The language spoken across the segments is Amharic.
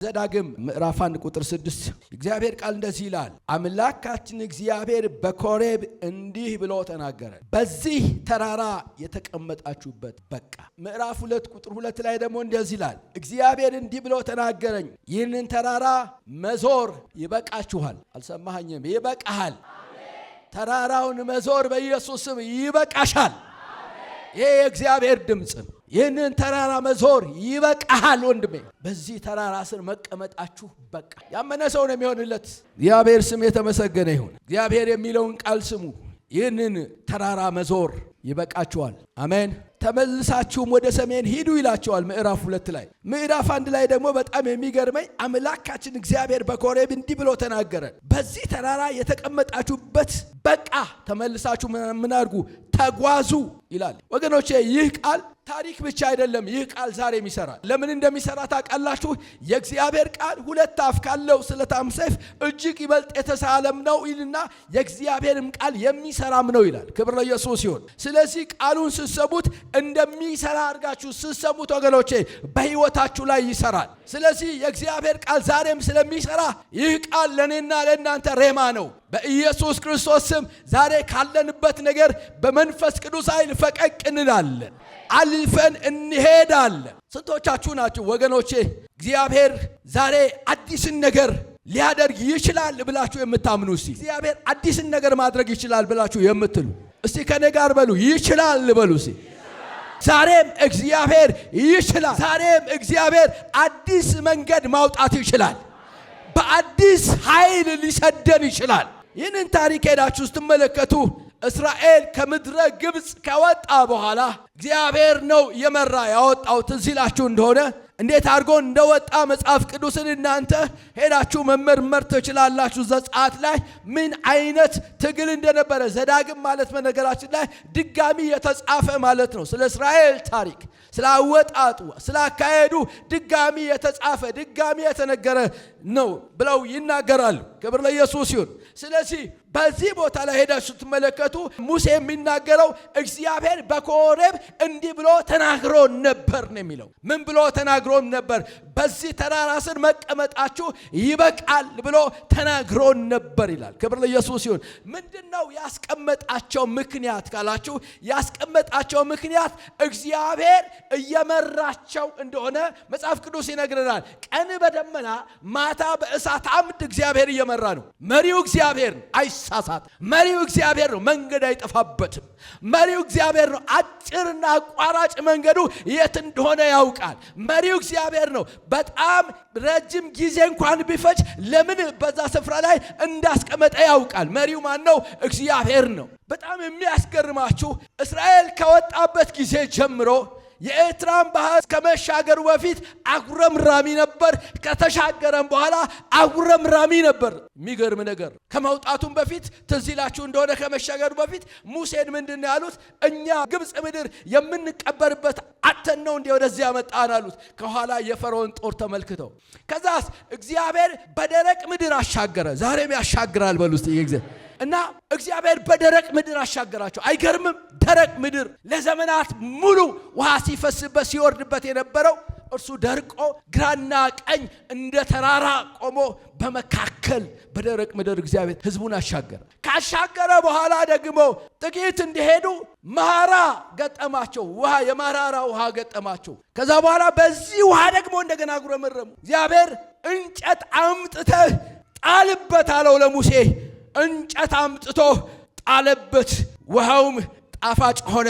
ዘዳግም ምዕራፍ 1 ቁጥር 6 እግዚአብሔር ቃል እንደዚህ ይላል፣ አምላካችን እግዚአብሔር በኮሬብ እንዲህ ብሎ ተናገረ፣ በዚህ ተራራ የተቀመጣችሁበት በቃ። ምዕራፍ 2 ቁጥር 2 ላይ ደግሞ እንደዚህ ይላል፣ እግዚአብሔር እንዲህ ብሎ ተናገረኝ፣ ይህንን ተራራ መዞር ይበቃችኋል። አልሰማኸኝም? ይበቃሃል። ተራራውን መዞር በኢየሱስ ስም ይበቃሻል። ይሄ የእግዚአብሔር ድምጽ ነው። ይህንን ተራራ መዞር ይበቃሃል ወንድሜ። በዚህ ተራራ ስር መቀመጣችሁ በቃ። ያመነ ሰው ነው የሚሆንለት። እግዚአብሔር ስም የተመሰገነ ይሁን። እግዚአብሔር የሚለውን ቃል ስሙ። ይህንን ተራራ መዞር ይበቃችኋል። አሜን። ተመልሳችሁም ወደ ሰሜን ሂዱ ይላቸዋል ምዕራፍ 2 ላይ። ምዕራፍ 1 ላይ ደግሞ በጣም የሚገርመኝ አምላካችን እግዚአብሔር በኮሬብ እንዲህ ብሎ ተናገረ፣ በዚህ ተራራ የተቀመጣችሁበት በቃ። ተመልሳችሁ ምን አድርጉ? ተጓዙ ይላል። ወገኖቼ ይህ ቃል ታሪክ ብቻ አይደለም። ይህ ቃል ዛሬም ይሰራል። ለምን እንደሚሰራ ታውቃላችሁ? የእግዚአብሔር ቃል ሁለት አፍ ካለው ስለታም ሰይፍ እጅግ ይበልጥ የተሳለም ነው ይልና የእግዚአብሔርም ቃል የሚሰራም ነው ይላል። ክብር ለኢየሱስ ይሁን። ስለዚህ ቃሉን ስትሰሙት እንደሚሰራ አድርጋችሁ ስትሰሙት ወገኖቼ በሕይወታችሁ ላይ ይሰራል። ስለዚህ የእግዚአብሔር ቃል ዛሬም ስለሚሰራ ይህ ቃል ለእኔና ለእናንተ ሬማ ነው። በኢየሱስ ክርስቶስ ስም ዛሬ ካለንበት ነገር በመንፈስ ቅዱስ ኃይል ፈቀቅ እንላለን፣ አልፈን እንሄዳለን። ስንቶቻችሁ ናችሁ ወገኖቼ እግዚአብሔር ዛሬ አዲስን ነገር ሊያደርግ ይችላል ብላችሁ የምታምኑ? እስቲ እግዚአብሔር አዲስን ነገር ማድረግ ይችላል ብላችሁ የምትሉ እስቲ ከኔ ጋር በሉ፣ ይችላል በሉ እስቲ። ዛሬም እግዚአብሔር ይችላል። ዛሬም እግዚአብሔር አዲስ መንገድ ማውጣት ይችላል። በአዲስ ኃይል ሊሰደን ይችላል። ይህንን ታሪክ ሄዳችሁ ስትመለከቱ እስራኤል ከምድረ ግብፅ ከወጣ በኋላ እግዚአብሔር ነው የመራ ያወጣው። ትዝ ይላችሁ እንደሆነ እንዴት አድርጎ እንደወጣ መጽሐፍ ቅዱስን እናንተ ሄዳችሁ መመርመር ትችላላችሁ። ዘጸአት ላይ ምን አይነት ትግል እንደነበረ። ዘዳግም ማለት በነገራችን ላይ ድጋሚ የተጻፈ ማለት ነው። ስለ እስራኤል ታሪክ፣ ስለ አወጣጡ፣ ስለ አካሄዱ ድጋሚ የተጻፈ ድጋሚ የተነገረ ነው ብለው ይናገራሉ። ክብር ለኢየሱስ ይሁን። ስለዚህ በዚህ ቦታ ላይ ሄዳችሁ ትመለከቱ ሙሴ የሚናገረው እግዚአብሔር በኮሬብ እንዲህ ብሎ ተናግሮ ነበር ነው የሚለው። ምን ብሎ ተናግሮ ነበር? በዚህ ተራራ ስር መቀመጣችሁ ይበቃል ብሎ ተናግሮ ነበር ይላል። ክብር ለኢየሱስ ይሁን። ምንድነው ያስቀመጣቸው ምክንያት ካላችሁ፣ ያስቀመጣቸው ምክንያት እግዚአብሔር እየመራቸው እንደሆነ መጽሐፍ ቅዱስ ይነግረናል። ቀን በደመና ማታ በእሳት አምድ እግዚአብሔር እየመራ ነው። መሪው እግዚአብሔር ነው፣ አይሳሳት። መሪው እግዚአብሔር ነው፣ መንገድ አይጠፋበትም። መሪው እግዚአብሔር ነው፣ አጭርና አቋራጭ መንገዱ የት እንደሆነ ያውቃል። መሪው እግዚአብሔር ነው። በጣም ረጅም ጊዜ እንኳን ቢፈጅ ለምን በዛ ስፍራ ላይ እንዳስቀመጠ ያውቃል። መሪው ማን ነው? እግዚአብሔር ነው። በጣም የሚያስገርማችሁ እስራኤል ከወጣበት ጊዜ ጀምሮ የኤርትራን ባህር ከመሻገሩ በፊት አጉረምራሚ ነበር። ከተሻገረም በኋላ አጉረምራሚ ነበር። የሚገርም ነገር። ከመውጣቱም በፊት ትዝ ይላችሁ እንደሆነ ከመሻገሩ በፊት ሙሴን ምንድን ያሉት? እኛ ግብፅ ምድር የምንቀበርበት አተን ነው እንዴ ወደዚህ ያመጣን አሉት። ከኋላ የፈርዖን ጦር ተመልክተው። ከዛስ እግዚአብሔር በደረቅ ምድር አሻገረ። ዛሬም ያሻግራል በሉ እስቲ እግዚአብሔር እና እግዚአብሔር በደረቅ ምድር አሻገራቸው። አይገርምም? ደረቅ ምድር ለዘመናት ሙሉ ውሃ ሲፈስበት ሲወርድበት የነበረው እርሱ ደርቆ ግራና ቀኝ እንደ ተራራ ቆሞ በመካከል በደረቅ ምድር እግዚአብሔር ሕዝቡን አሻገረ። ካሻገረ በኋላ ደግሞ ጥቂት እንዲሄዱ መራራ ገጠማቸው። ውሃ የመራራ ውሃ ገጠማቸው። ከዛ በኋላ በዚህ ውሃ ደግሞ እንደገና ጉረመረሙ። እግዚአብሔር እንጨት አምጥተህ ጣልበት አለው ለሙሴ። እንጨት አምጥቶ ጣለበት። ውሃውም ጣፋጭ ሆነ።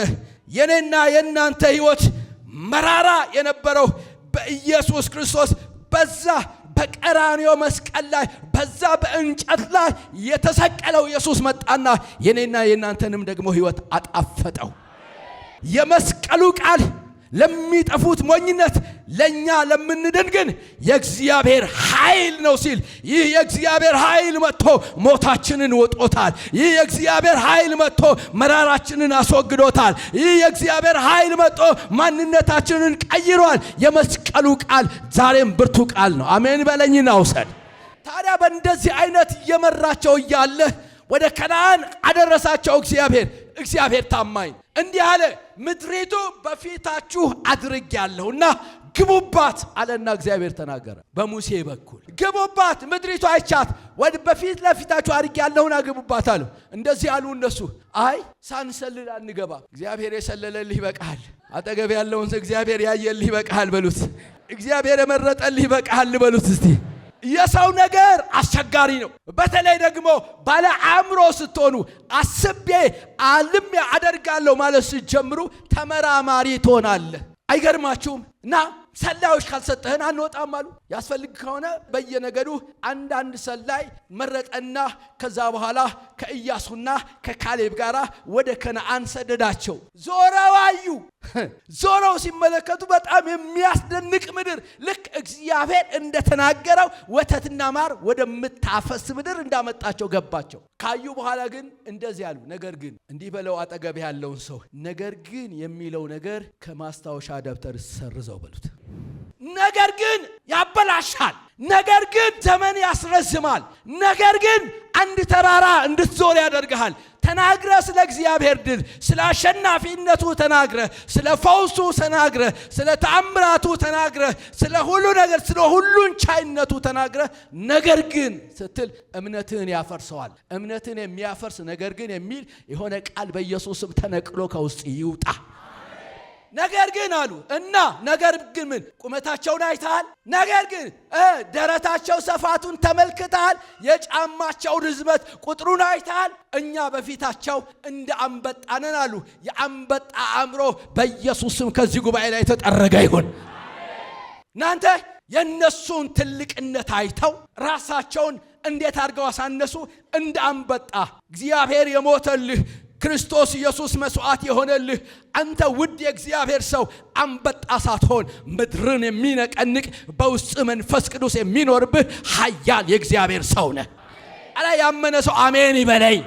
የኔና የናንተ ሕይወት መራራ የነበረው በኢየሱስ ክርስቶስ በዛ በቀራንዮ መስቀል ላይ በዛ በእንጨት ላይ የተሰቀለው ኢየሱስ መጣና የኔና የናንተንም ደግሞ ሕይወት አጣፈጠው። የመስቀሉ ቃል ለሚጠፉት ሞኝነት፣ ለኛ ለምንድን ግን የእግዚአብሔር ኃይል ነው ሲል፣ ይህ የእግዚአብሔር ኃይል መጥቶ ሞታችንን ወጦታል። ይህ የእግዚአብሔር ኃይል መጥቶ መራራችንን አስወግዶታል። ይህ የእግዚአብሔር ኃይል መጥቶ ማንነታችንን ቀይሯል። የመስቀሉ ቃል ዛሬም ብርቱ ቃል ነው። አሜን በለኝና ውሰድ። ታዲያ በእንደዚህ አይነት እየመራቸው እያለ ወደ ከነዓን አደረሳቸው። እግዚአብሔር ታማኝ እንዲህ አለ፣ ምድሪቱ በፊታችሁ አድርጌያለሁና ግቡባት አለና እግዚአብሔር ተናገረ በሙሴ በኩል። ግቡባት ምድሪቱ አይቻት ወደ በፊት ለፊታችሁ አድርጌ ያለውን ግቡባት አሉ። እንደዚህ አሉ እነሱ። አይ ሳንሰልል አንገባ። እግዚአብሔር የሰለለልህ ይበቃል። አጠገብ ያለውን እግዚአብሔር ያየልህ ይበቃል በሉት። እግዚአብሔር የመረጠልህ ይበቃል በሉት። እስቲ የሰው ነገር አስቸጋሪ ነው። በተለይ ደግሞ ባለ አእምሮ ስትሆኑ አስቤ አልሜ አደርጋለሁ ማለት ስትጀምሩ ተመራማሪ ትሆናለህ። አይገርማችሁም? እና ሰላዮች ካልሰጠህን አንወጣም አሉ። ያስፈልግ ከሆነ በየነገዱ አንዳንድ ሰላይ መረጠና ከዛ በኋላ ከኢያሱና ከካሌብ ጋር ወደ ከነዓን ሰደዳቸው። ዞረው አዩ። ዞረው ሲመለከቱ በጣም የሚያስደንቅ ምድር፣ ልክ እግዚአብሔር እንደተናገረው ወተትና ማር ወደምታፈስ ምድር እንዳመጣቸው ገባቸው። ካዩ በኋላ ግን እንደዚህ አሉ። ነገር ግን እንዲህ በለው አጠገብ ያለውን ሰው ነገር ግን የሚለው ነገር ከማስታወሻ ደብተር ሰርዘው በሉት። ነገር ግን ያበላሻል፣ ነገር ግን ዘመን ያስረዝማል፣ ነገር ግን አንድ ተራራ እንድትዞር ያደርግሃል። ተናግረ ስለ እግዚአብሔር ድል፣ ስለ አሸናፊነቱ ተናግረ፣ ስለ ፈውሱ ተናግረ፣ ስለ ተአምራቱ ተናግረ፣ ስለ ሁሉ ነገር ስለ ሁሉን ቻይነቱ ተናግረ፣ ነገር ግን ስትል እምነትህን ያፈርሰዋል። እምነትን የሚያፈርስ ነገር ግን የሚል የሆነ ቃል በኢየሱስም ተነቅሎ ከውስጥ ይውጣ። ነገር ግን አሉ እና ነገር ግን ምን ቁመታቸውን አይተሃል? ነገር ግን ደረታቸው ሰፋቱን ተመልክተሃል? የጫማቸው ርዝመት ቁጥሩን አይተሃል? እኛ በፊታቸው እንደ አንበጣ ነን አሉ። የአንበጣ አእምሮ በኢየሱስም ከዚህ ጉባኤ ላይ ተጠረገ ይሁን። እናንተ የነሱን ትልቅነት አይተው ራሳቸውን እንዴት አድርገው አሳነሱ? እንደ አንበጣ። እግዚአብሔር የሞተልህ ክርስቶስ ኢየሱስ መስዋዕት የሆነልህ አንተ ውድ የእግዚአብሔር ሰው አንበጣ ሳትሆን ምድርን የሚነቀንቅ በውስጥ መንፈስ ቅዱስ የሚኖርብህ ኃያል የእግዚአብሔር ሰው ነህ። አላ ያመነ ሰው አሜን ይበለኝ።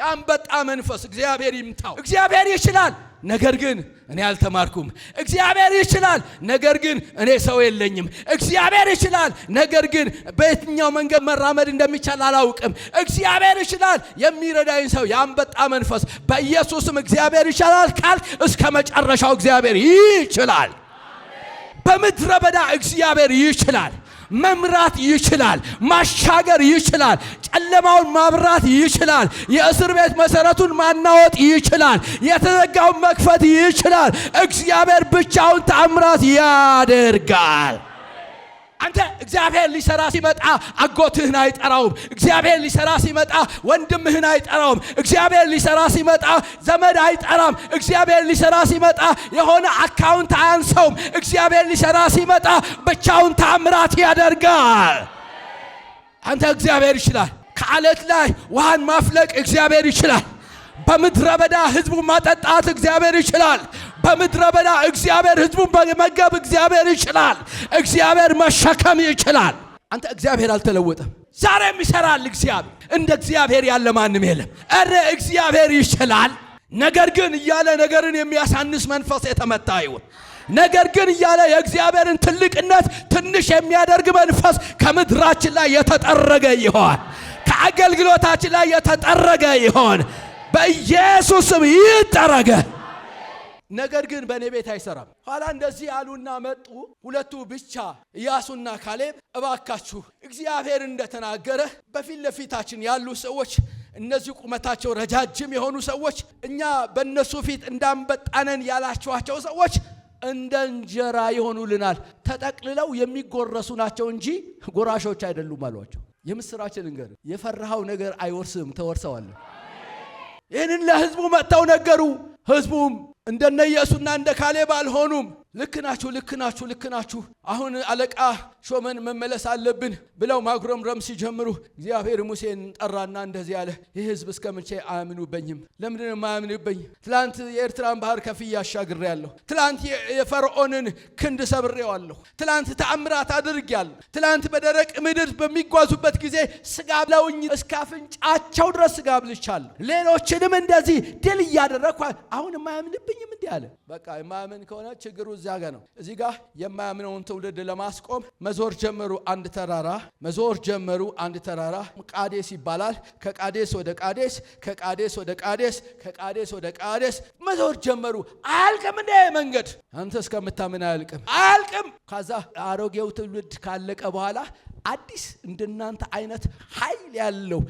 የአንበጣ መንፈስ እግዚአብሔር ይምታው። እግዚአብሔር ይችላል፣ ነገር ግን እኔ አልተማርኩም። እግዚአብሔር ይችላል፣ ነገር ግን እኔ ሰው የለኝም። እግዚአብሔር ይችላል፣ ነገር ግን በየትኛው መንገድ መራመድ እንደሚቻል አላውቅም። እግዚአብሔር ይችላል፣ የሚረዳኝ ሰው የአንበጣ መንፈስ በኢየሱስም እግዚአብሔር ይችላል ካልክ እስከ መጨረሻው እግዚአብሔር ይችላል። በምድረ በዳ እግዚአብሔር ይችላል። መምራት ይችላል። ማሻገር ይችላል። ጨለማውን ማብራት ይችላል። የእስር ቤት መሰረቱን ማናወጥ ይችላል። የተዘጋውን መክፈት ይችላል። እግዚአብሔር ብቻውን ተአምራት ያደርጋል። አንተ እግዚአብሔር ሊሰራ ሲመጣ አጎትህን አይጠራውም። እግዚአብሔር ሊሰራ ሲመጣ ወንድምህን አይጠራውም። እግዚአብሔር ሊሰራ ሲመጣ ዘመድ አይጠራም። እግዚአብሔር ሊሰራ ሲመጣ የሆነ አካውንት አያንሰውም። እግዚአብሔር ሊሰራ ሲመጣ ብቻውን ተአምራት ያደርጋል። አንተ እግዚአብሔር ይችላል። ከዓለት ላይ ውሃን ማፍለቅ እግዚአብሔር ይችላል። በምድረ በዳ ህዝቡን ማጠጣት እግዚአብሔር ይችላል። በምድረ በዳ እግዚአብሔር ህዝቡን መገብ እግዚአብሔር ይችላል። እግዚአብሔር መሸከም ይችላል። አንተ እግዚአብሔር አልተለወጠም። ዛሬም ይሰራል። እግዚአብሔር እንደ እግዚአብሔር ያለ ማንም የለም። እረ እግዚአብሔር ይችላል። ነገር ግን እያለ ነገርን የሚያሳንስ መንፈስ የተመታ ይሁን። ነገር ግን እያለ የእግዚአብሔርን ትልቅነት ትንሽ የሚያደርግ መንፈስ ከምድራችን ላይ የተጠረገ ይሆን። ከአገልግሎታችን ላይ የተጠረገ ይሆን። በኢየሱስም ይጠረገ። ነገር ግን በእኔ ቤት አይሰራም። ኋላ እንደዚህ አሉና መጡ ሁለቱ ብቻ ኢያሱና ካሌብ። እባካችሁ እግዚአብሔር እንደተናገረ በፊት ለፊታችን ያሉ ሰዎች፣ እነዚህ ቁመታቸው ረጃጅም የሆኑ ሰዎች፣ እኛ በእነሱ ፊት እንዳንበጣነን ያላችኋቸው ሰዎች እንደ እንጀራ ይሆኑልናል። ተጠቅልለው የሚጎረሱ ናቸው እንጂ ጎራሾች አይደሉም አሏቸው። የምስራችን እንገር የፈራሃው ነገር አይወርስም፣ ተወርሰዋለህ። ይህንን ለህዝቡ መጥተው ነገሩ። ህዝቡም እንደነ ኢያሱና እንደ ካሌብ አልሆኑም። ልክ ናችሁ፣ አሁን አለቃ ሾመን መመለስ አለብን ብለው ማጉረምረም ሲጀምሩ እግዚአብሔር ሙሴን ጠራና እንደዚህ አለ። ይህ ህዝብ እስከ መቼ አያምኑበኝም? ለምንድን ነው የማያምኑበኝ? ትላንት የኤርትራን ባህር ከፍዬ አሻግሬያለሁ። ትላንት የፈርዖንን ክንድ ሰብሬዋለሁ። ትላንት ተአምራት አድርጌያለሁ። ትላንት በደረቅ ምድር በሚጓዙበት ጊዜ ስጋ ብለውኝ እስከ አፍንጫቸው ድረስ ስጋ ብልቻለሁ። ሌሎችንም እንደዚህ ድል እያደረግኩ አሁን የማያምንብኝም እንዲህ አለ። በቃ የማያምን ከሆነ ችግሩ እዚያ ጋር ነው። እዚህ ጋር የማያምነውን ትውልድ ለማስቆም መዞር ጀመሩ። አንድ ተራራ መዞር ጀመሩ። አንድ ተራራ ቃዴስ ይባላል። ከቃዴስ ወደ ቃዴስ፣ ከቃዴስ ወደ ቃዴስ፣ ከቃዴስ ወደ ቃዴስ መዞር ጀመሩ። አያልቅም እንደ መንገድ አንተ እስከምታምን አያልቅም። ከዛ አሮጌው ትውልድ ካለቀ በኋላ አዲስ እንደናንተ አይነት ኃይል ያለው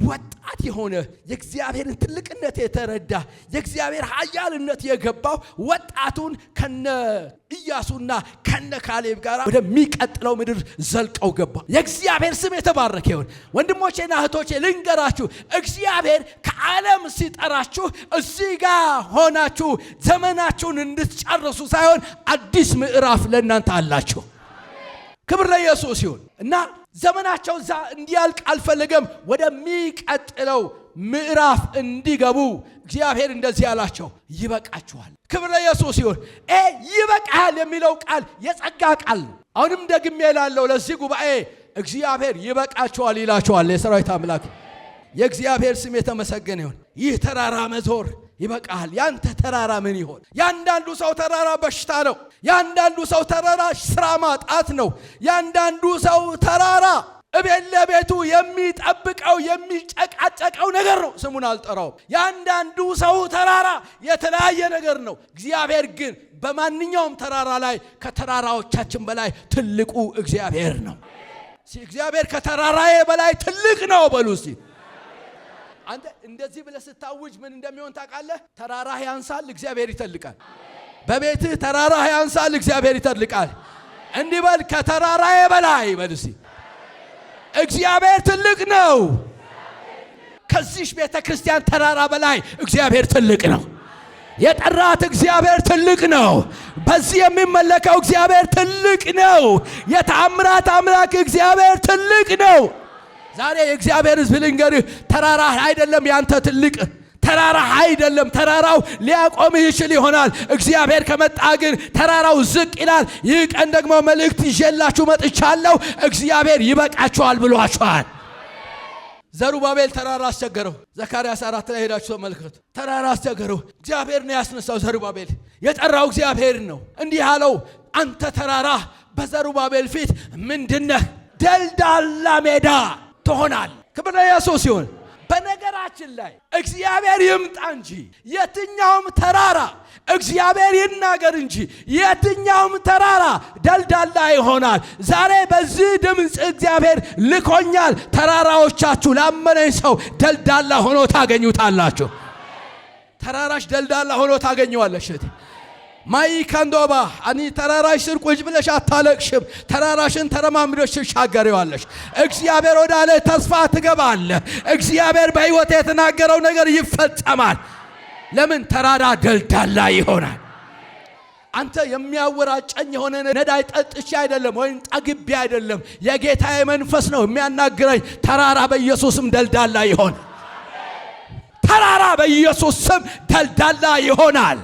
ወጣት የሆነ የእግዚአብሔርን ትልቅነት የተረዳ የእግዚአብሔር ኃያልነት የገባው ወጣቱን ከነ ኢያሱና ከነ ካሌብ ጋር ወደሚቀጥለው ምድር ዘልቀው ገባ። የእግዚአብሔር ስም የተባረከ ይሁን። ወንድሞቼና እህቶቼ ልንገራችሁ፣ እግዚአብሔር ከዓለም ሲጠራችሁ እዚህ ጋር ሆናችሁ ዘመናችሁን እንድትጨርሱ ሳይሆን አዲስ ምዕራፍ ለእናንተ አላችሁ። ክብር ለኢየሱስ ይሁን። እና ዘመናቸው እዛ እንዲያልቅ አልፈለገም። ወደሚቀጥለው ምዕራፍ እንዲገቡ እግዚአብሔር እንደዚህ ያላቸው ይበቃችኋል። ክብር ለኢየሱስ ይሁን። ይበቃል የሚለው ቃል የጸጋ ቃል ነው። አሁንም ደግሜ እላለሁ ለዚህ ጉባኤ እግዚአብሔር ይበቃችኋል ይላችኋል። የሰራዊት አምላክ የእግዚአብሔር ስም የተመሰገነ ይሁን። ይህ ተራራ መዞር ይበቃል። ያንተ ተራራ ምን ይሆን? ያንዳንዱ ሰው ተራራ በሽታ ነው። ያንዳንዱ ሰው ተራራ ስራ ማጣት ነው። ያንዳንዱ ሰው ተራራ እቤት ለቤቱ የሚጠብቀው የሚጨቃጨቀው ነገር ነው። ስሙን አልጠራውም። ያንዳንዱ ሰው ተራራ የተለያየ ነገር ነው። እግዚአብሔር ግን በማንኛውም ተራራ ላይ ከተራራዎቻችን በላይ ትልቁ እግዚአብሔር ነው። እግዚአብሔር ከተራራዬ በላይ ትልቅ ነው በሉ እስቲ። አንተ እንደዚህ ብለህ ስታውጅ ምን እንደሚሆን ታውቃለህ? ተራራህ ያንሳል፣ እግዚአብሔር ይተልቃል። በቤትህ ተራራህ ያንሳል፣ እግዚአብሔር ይተልቃል። እንዲህ በል፣ ከተራራዬ በላይ በል እስቲ እግዚአብሔር ትልቅ ነው። ከዚህ ቤተ ክርስቲያን ተራራ በላይ እግዚአብሔር ትልቅ ነው። የጠራት እግዚአብሔር ትልቅ ነው። በዚህ የሚመለከው እግዚአብሔር ትልቅ ነው። የተአምራት አምላክ እግዚአብሔር ትልቅ ነው። ዛሬ የእግዚአብሔር ሕዝብ ልንገርህ፣ ተራራ አይደለም ያንተ ትልቅ ተራራ አይደለም። ተራራው ሊያቆምህ ይችል ይሆናል። እግዚአብሔር ከመጣ ግን ተራራው ዝቅ ይላል። ይህ ቀን ደግሞ መልእክት ይዤላችሁ መጥቻለሁ። እግዚአብሔር ይበቃችኋል ብሏችኋል። ዘሩባቤል ተራራ አስቸገረው። ዘካርያስ 4 ላይ ሄዳችሁ ተመልከቱ። ተራራ አስቸገረው። እግዚአብሔር ነው ያስነሳው። ዘሩባቤል የጠራው እግዚአብሔር ነው። እንዲህ አለው፣ አንተ ተራራ በዘሩባቤል ፊት ምንድነህ? ደልዳላ ሜዳ ትሆናል። ክብር ለኢየሱስ ይሁን። በነገራችን ላይ እግዚአብሔር ይምጣ እንጂ የትኛውም ተራራ እግዚአብሔር ይናገር እንጂ የትኛውም ተራራ ደልዳላ ይሆናል። ዛሬ በዚህ ድምፅ እግዚአብሔር ልኮኛል። ተራራዎቻችሁ ላመነኝ ሰው ደልዳላ ሆኖ ታገኙታላችሁ። ተራራሽ ደልዳላ ሆኖ ታገኘዋለሽ። ማይካንዶባ አኒ ተራራሽ ስር ቁጭ ብለሽ አታለቅሽም። ተራራሽን ተረማምደሽ ትሻገሪዋለሽ። እግዚአብሔር ወዳለ ተስፋ ትገባለህ። እግዚአብሔር በሕይወት የተናገረው ነገር ይፈጸማል። ለምን? ተራራ ደልዳላ ይሆናል። አንተ የሚያወራጨኝ የሆነ ነዳይ ጠጥቼ አይደለም ወይም ጠግቤ አይደለም። የጌታዬ መንፈስ ነው የሚያናግረኝ። ተራራ በኢየሱስም ደልዳላ ይሆናል። ተራራ በኢየሱስ ስም ደልዳላ ይሆናል።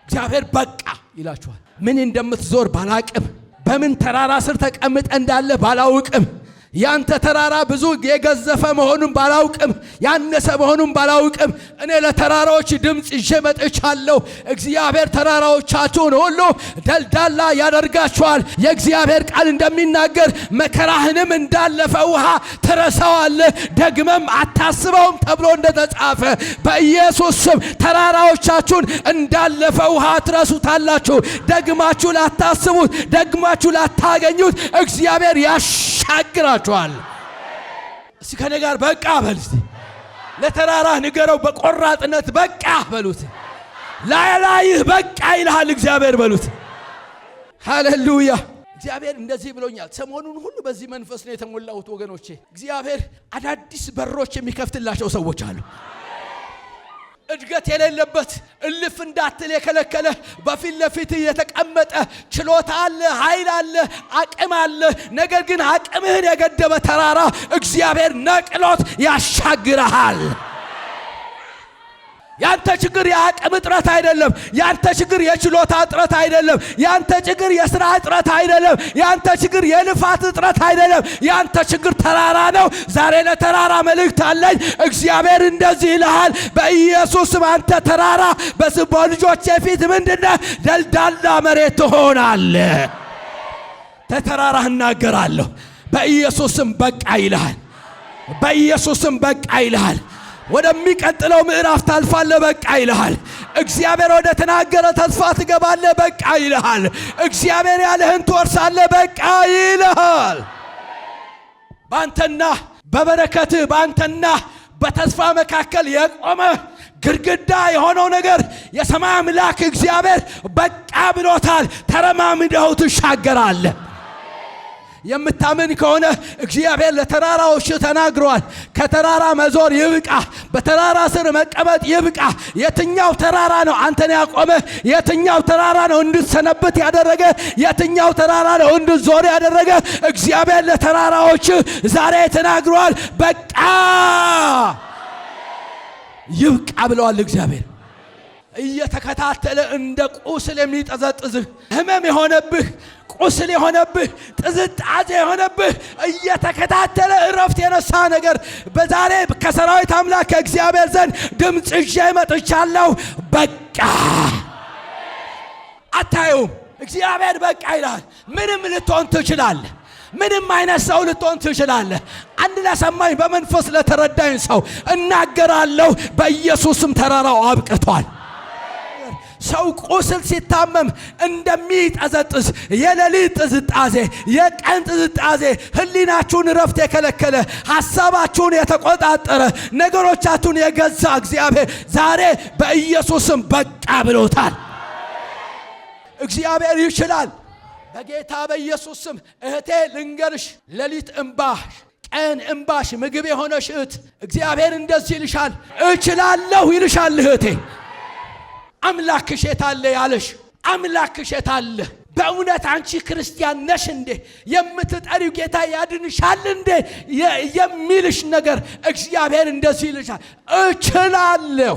እግዚአብሔር በቃ ይላችኋል። ምን እንደምትዞር ባላውቅም፣ በምን ተራራ ስር ተቀምጠ እንዳለ ባላውቅም፣ ያንተ ተራራ ብዙ የገዘፈ መሆኑን ባላውቅም፣ ያነሰ መሆኑን ባላውቅም፣ እኔ ለተራራዎች ድምፅ ይዤ መጥቻለሁ። እግዚአብሔር ተራራዎቻችሁን ሁሉ ደልዳላ ያደርጋችኋል። የእግዚአብሔር ቃል እንደሚናገር መከራህንም እንዳለፈ ውሃ ትረሳዋለህ፣ ደግመም አታስበውም ተብሎ እንደተጻፈ በኢየሱስ ስም ተራራዎቻችሁን እንዳለፈ ውሃ ትረሱታላችሁ። ደግማችሁ ላታስቡት፣ ደግማችሁ ላታገኙት እግዚአብሔር ያሻግራችኋል። እስቲ ከኔ ጋር በቃ በል። እስቲ ለተራራህ ንገረው፣ በቆራጥነት በቃ በሉት። ላይህ በቃ ይልሃል እግዚአብሔር በሉት። ሃሌሉያ። እግዚአብሔር እንደዚህ ብሎኛል። ሰሞኑን ሁሉ በዚህ መንፈስ ነው የተሞላሁት ወገኖቼ። እግዚአብሔር አዳዲስ በሮች የሚከፍትላቸው ሰዎች አሉ። እድገት የሌለበት እልፍ እንዳትል የከለከለ በፊት ለፊት የተቀመጠ ችሎታ አለ፣ ኃይል አለ፣ አቅም አለ። ነገር ግን አቅምህን የገደበ ተራራ እግዚአብሔር ነቅሎት ያሻግረሃል። ያንተ ችግር የአቅም እጥረት አይደለም። ያንተ ችግር የችሎታ እጥረት አይደለም። ያንተ ችግር የሥራ እጥረት አይደለም። ያንተ ችግር የልፋት እጥረት አይደለም። ያንተ ችግር ተራራ ነው። ዛሬ ለተራራ መልእክት አለኝ። እግዚአብሔር እንደዚህ ይልሃል፣ በኢየሱስ ስም አንተ ተራራ በልጆቼ ፊት ምንድነህ? ደልዳላ መሬት ትሆናለህ። ተራራ እናገራለሁ። በኢየሱስ ስም በቃ ይልሃል። በኢየሱስ ስም በቃ ይልሃል። ወደሚቀጥለው ምዕራፍ ታልፋለህ። በቃ ይልሃል። እግዚአብሔር ወደ ተናገረ ተስፋ ትገባለህ። በቃ ይልሃል። እግዚአብሔር ያለህን ትወርሳለህ። በቃ ይልሃል። ባንተና በበረከትህ ባንተና በተስፋ መካከል የቆመ ግድግዳ የሆነው ነገር የሰማይ አምላክ እግዚአብሔር በቃ ብሎታል። ተረማምደው ትሻገራለህ። የምታምን ከሆነ እግዚአብሔር ለተራራዎች ተናግሯል። ከተራራ መዞር ይብቃ፣ በተራራ ስር መቀመጥ ይብቃ። የትኛው ተራራ ነው አንተን ያቆመ? የትኛው ተራራ ነው እንድትሰነብት ያደረገ? የትኛው ተራራ ነው እንድትዞር ያደረገ? እግዚአብሔር ለተራራዎች ዛሬ ተናግሯል። በቃ ይብቃ ብለዋል። እግዚአብሔር እየተከታተለ እንደ ቁስል የሚጠዘጥዝህ ህመም የሆነብህ ቁስል የሆነብህ ጥዝጣዜ የሆነብህ እየተከታተለ እረፍት የነሳ ነገር በዛሬ ከሰራዊት አምላክ ከእግዚአብሔር ዘንድ ድምፅ ይዤ መጥቻለሁ። በቃ አታዩም? እግዚአብሔር በቃ ይላል። ምንም ልትሆን ትችላለህ። ምንም አይነት ሰው ልትሆን ትችላለህ። አንድ ለሰማኝ በመንፈስ ለተረዳኝ ሰው እናገራለሁ። በኢየሱስም ተራራው አብቅቷል። ሰው ቁስል ሲታመም እንደሚጠዘጥዝ የሌሊት ጥዝጣዜ፣ የቀን ጥዝጣዜ ህሊናችሁን ረፍት የከለከለ ሐሳባችሁን የተቆጣጠረ ነገሮቻችሁን የገዛ እግዚአብሔር ዛሬ በኢየሱስም በቃ ብሎታል። እግዚአብሔር ይችላል። በጌታ በኢየሱስ ስም እህቴ ልንገርሽ፣ ሌሊት እንባሽ ቀን እንባሽ ምግብ የሆነሽ እህት እግዚአብሔር እንደዚህ ይልሻል፣ እችላለሁ ይልሻል። እህቴ አምላክሽ የታለ ያለሽ አምላክሽ የታለ? በእውነት አንቺ ክርስቲያን ነሽ እንዴ? የምትጠሪው ጌታ ያድንሻል እንዴ? የሚልሽ ነገር እግዚአብሔር እንደዚህ ይልሻል፣ እችላለሁ።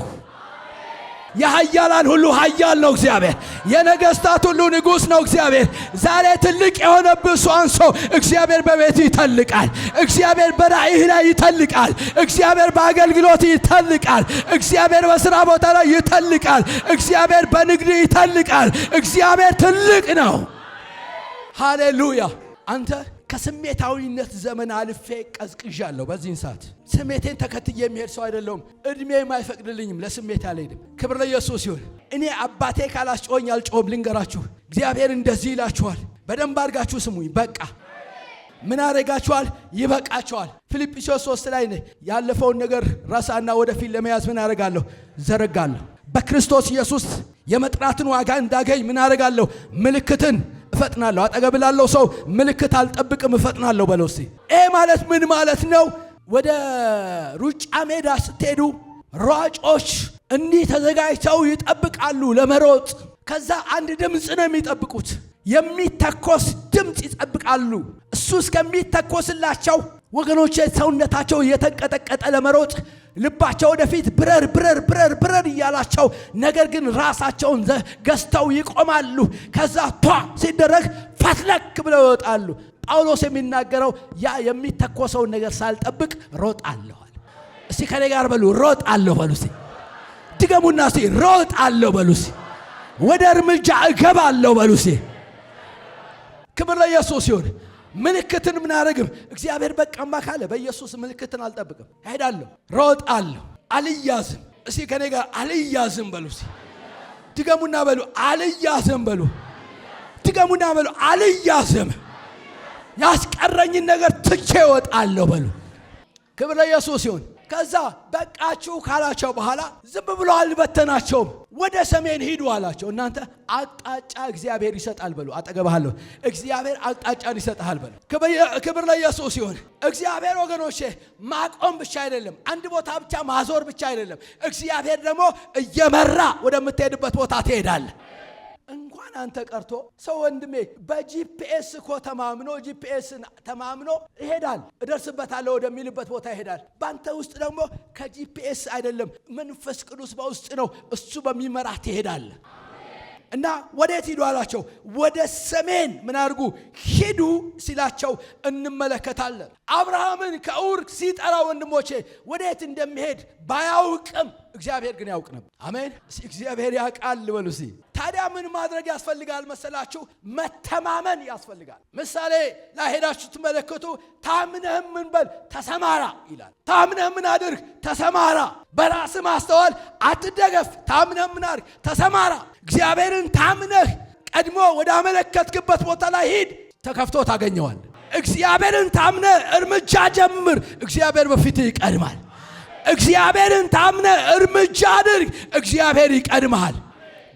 የኃያላን ሁሉ ኃያል ነው እግዚአብሔር። የነገስታት ሁሉ ንጉሥ ነው እግዚአብሔር። ዛሬ ትልቅ የሆነብህ እሱ አንሶ እግዚአብሔር በቤት ይተልቃል። እግዚአብሔር በራእይህ ላይ ይተልቃል። እግዚአብሔር በአገልግሎት ይተልቃል። እግዚአብሔር በሥራ ቦታ ላይ ይተልቃል። እግዚአብሔር በንግድ ይተልቃል። እግዚአብሔር ትልቅ ነው። ሃሌሉያ። አንተ ከስሜታዊነት ዘመን አልፌ ቀዝቅዣለሁ። በዚህን ሰዓት ስሜቴን ተከትዬ የሚሄድ ሰው አይደለሁም። እድሜም አይፈቅድልኝም። ለስሜት አልሄድም። ክብር ለኢየሱስ ይሁን። እኔ አባቴ ካላስጮኸኝ አልጮህም። ልንገራችሁ፣ እግዚአብሔር እንደዚህ ይላችኋል። በደንብ አድርጋችሁ ስሙኝ። በቃ ምን አደረጋችኋል? ይበቃችኋል። ፊልጵስዩስ 3 ላይ ያለፈውን ነገር ረሳና ወደፊት ለመያዝ ምን አደርጋለሁ? ዘረጋለሁ። በክርስቶስ ኢየሱስ የመጥራትን ዋጋ እንዳገኝ ምን አደርጋለሁ? ምልክትን እፈጥናለሁ። አጠገብ ላለው ሰው ምልክት አልጠብቅም እፈጥናለሁ በለው እስቲ። ይሄ ማለት ምን ማለት ነው? ወደ ሩጫ ሜዳ ስትሄዱ ሯጮች እንዲህ ተዘጋጅተው ይጠብቃሉ ለመሮጥ። ከዛ አንድ ድምፅ ነው የሚጠብቁት፣ የሚተኮስ ድምፅ ይጠብቃሉ። እሱ እስከሚተኮስላቸው ወገኖቼ ሰውነታቸው እየተንቀጠቀጠ ለመሮጥ ልባቸው ወደፊት ብረር ብረር ብረር ብረር እያላቸው፣ ነገር ግን ራሳቸውን ገዝተው ይቆማሉ። ከዛ ቷ ሲደረግ ፈትለክ ብለው ይወጣሉ። ጳውሎስ የሚናገረው ያ የሚተኮሰውን ነገር ሳልጠብቅ ሮጣለሁ። እስቲ ከኔ ጋር በሉ፣ ሮጣለሁ በሉ እስቲ። ድገሙና እስቲ ሮጣለሁ በሉ እስቲ። ወደ እርምጃ እገባለሁ በሉ እስቲ። ክብር ለኢየሱስ ይሁን። ምልክትን ምን አደረግም? እግዚአብሔር በቃማ ካለ በኢየሱስ ምልክትን አልጠብቅም፣ እሄዳለሁ፣ ሮጣለሁ፣ አልያዝም። እስቲ ከኔ ጋር አልያዝም በሉ እስቲ። ድገሙና በሉ አልያዝም በሉ። ድገሙና በሉ አልያዝም። ያስቀረኝን ነገር ትቼ እወጣለሁ በሉ። ክብር ለኢየሱስ ይሁን። ከዛ በቃችሁ ካላቸው በኋላ ዝም ብሎ አልበተናቸውም። ወደ ሰሜን ሂዱ አላቸው። እናንተ አቅጣጫ እግዚአብሔር ይሰጣል በሉ። አጠገባለሁ እግዚአብሔር አቅጣጫን ይሰጣል በሉ። ክብር ለኢየሱስ ይሁን። እግዚአብሔር ወገኖቼ ማቆም ብቻ አይደለም፣ አንድ ቦታ ብቻ ማዞር ብቻ አይደለም። እግዚአብሔር ደግሞ እየመራ ወደምትሄድበት ቦታ ትሄዳለህ። እንኳን አንተ ቀርቶ ሰው ወንድሜ በጂፒኤስ እኮ ተማምኖ ይሄዳል። እደርስበታለሁ ወደሚልበት ቦታ ይሄዳል። ባንተ ውስጥ ደግሞ ከጂፒኤስ አይደለም መንፈስ ቅዱስ በውስጥ ነው። እሱ በሚመራህ ትሄዳለህ። እና ወዴት ሂዱ አላቸው? ወደ ሰሜን ምን አድርጉ ሂዱ ሲላቸው እንመለከታለን። አብርሃምን ከኡር ሲጠራ ወንድሞቼ ወዴት እንደሚሄድ ባያውቅም እግዚአብሔር ግን ያውቅ ነበር። አሜን። እግዚአብሔር ያውቃል በሉ እስቲ። ታዲያ ምን ማድረግ ያስፈልጋል መሰላችሁ? መተማመን ያስፈልጋል። ምሳሌ ላይ ሄዳችሁ ትመለከቱ። ታምነህም ምን በል ተሰማራ ይላል። ታምነህም ምን አድርግ ተሰማራ። በራስህ ማስተዋል አትደገፍ። ታምነህም ምን አድርግ ተሰማራ። እግዚአብሔርን ታምነህ ቀድሞ ወደ አመለከትክበት ቦታ ላይ ሂድ፣ ተከፍቶ ታገኘዋል። እግዚአብሔርን ታምነህ እርምጃ ጀምር፣ እግዚአብሔር በፊትህ ይቀድማል። እግዚአብሔርን ታምነህ እርምጃ አድርግ፣ እግዚአብሔር ይቀድምሃል።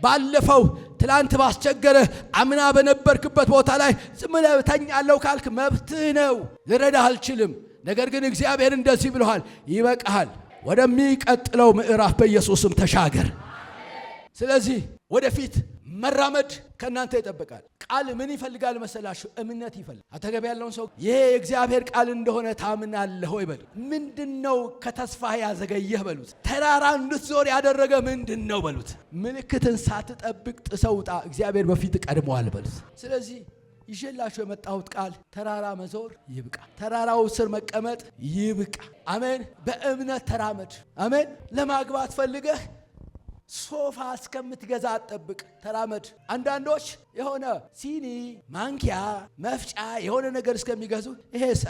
ባለፈው ትላንት ባስቸገረህ አምና በነበርክበት ቦታ ላይ ዝም ብለህ ተኛለሁ ካልክ መብትህ ነው፣ ልረዳህ አልችልም። ነገር ግን እግዚአብሔር እንደዚህ ብለዋል፣ ይበቃሃል፣ ወደሚቀጥለው ምዕራፍ በኢየሱስም ተሻገር። ስለዚህ ወደፊት መራመድ ከእናንተ ይጠበቃል። ቃል ምን ይፈልጋል መሰላችሁ? እምነት ይፈልጋል። አጠገብ ያለውን ሰው ይሄ የእግዚአብሔር ቃል እንደሆነ ታምናለህ ወይ በሉት። ምንድነው ከተስፋህ ያዘገየህ በሉት። ተራራ እንድትዞር ያደረገ ምንድነው በሉት። ምልክትን ሳትጠብቅ ጥሰው ውጣ፣ እግዚአብሔር በፊት ቀድመዋል በሉት። ስለዚህ ይዤላችሁ የመጣሁት ቃል ተራራ መዞር ይብቃ፣ ተራራው ስር መቀመጥ ይብቃ። አሜን። በእምነት ተራመድ። አሜን። ለማግባት ፈልገህ ሶፋ እስከምትገዛ አትጠብቅ፣ ተራመድ። አንዳንዶች የሆነ ሲኒ፣ ማንኪያ፣ መፍጫ የሆነ ነገር እስከሚገዙ ይሄስ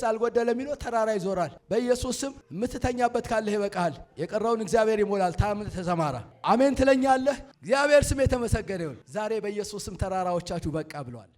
አልጎደለም ይሎ ተራራ ይዞራል። በኢየሱስ ስም የምትተኛበት ካለህ ይበቃል። የቀረውን እግዚአብሔር ይሞላል። ታምነህ ተሰማራ። አሜን ትለኛለህ። እግዚአብሔር ስም የተመሰገነ ይሁን። ዛሬ በኢየሱስ ስም ተራራዎቻችሁ በቃ ብለዋል።